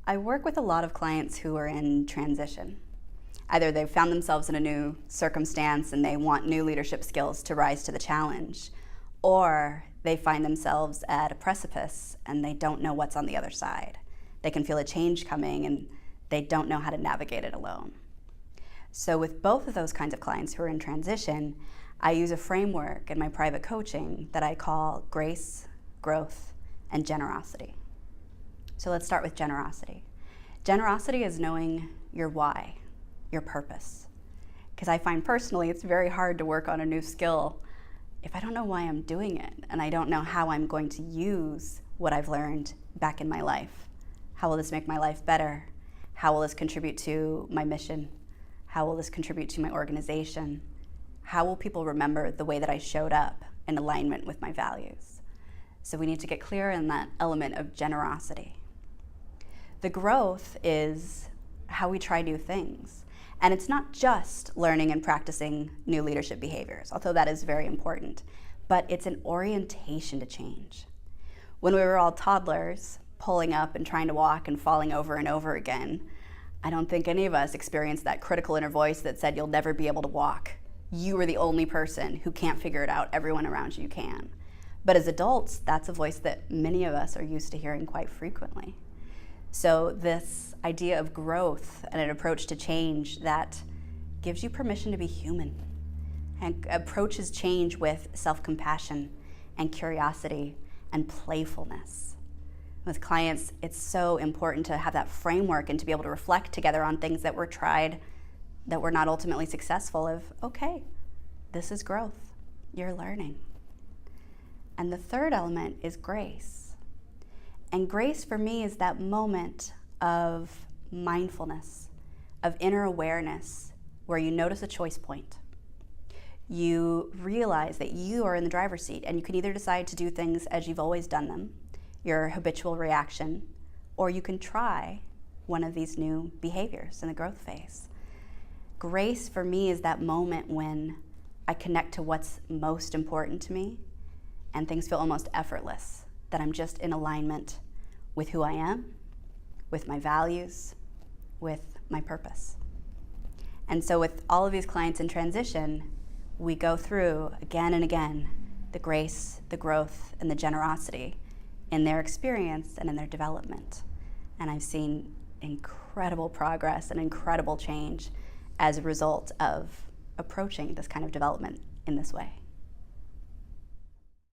I work with a lot of clients who are in transition. Either they've found themselves in a new circumstance and they want new leadership skills to rise to the challenge, or they find themselves at a precipice and they don't know what's on the other side. They can feel a change coming and they don't know how to navigate it alone. So with both of those kinds of clients who are in transition, I use a framework in my private coaching that I call grace, growth, and generosity. So let's start with generosity. Generosity is knowing your why, your purpose. Because I find personally it's very hard to work on a new skill if I don't know why I'm doing it and I don't know how I'm going to use what I've learned back in my life. How will this make my life better? How will this contribute to my mission? How will this contribute to my organization? How will people remember the way that I showed up in alignment with my values? So we need to get clear in that element of generosity. The growth is how we try new things. And it's not just learning and practicing new leadership behaviors, although that is very important, but it's an orientation to change. When we were all toddlers, pulling up and trying to walk and falling over and over again, I don't think any of us experienced that critical inner voice that said you'll never be able to walk. You are the only person who can't figure it out. Everyone around you can. But as adults, that's a voice that many of us are used to hearing quite frequently. So this idea of growth and an approach to change that gives you permission to be human and approaches change with self-compassion and curiosity and playfulness. With clients, it's so important to have that framework and to be able to reflect together on things that were tried that were not ultimately successful of, okay, this is growth, you're learning. And the third element is grace. And grace for me is that moment of mindfulness, of inner awareness, where you notice a choice point. You realize that you are in the driver's seat and you can either decide to do things as you've always done them, your habitual reaction, or you can try one of these new behaviors in the growth phase. Grace for me is that moment when I connect to what's most important to me and things feel almost effortless, that I'm just in alignment with who I am, with my values, with my purpose. And so with all of these clients in transition, we go through again and again the grace, the growth, and the generosity in their experience and in their development. And I've seen incredible progress and incredible change as a result of approaching this kind of development in this way.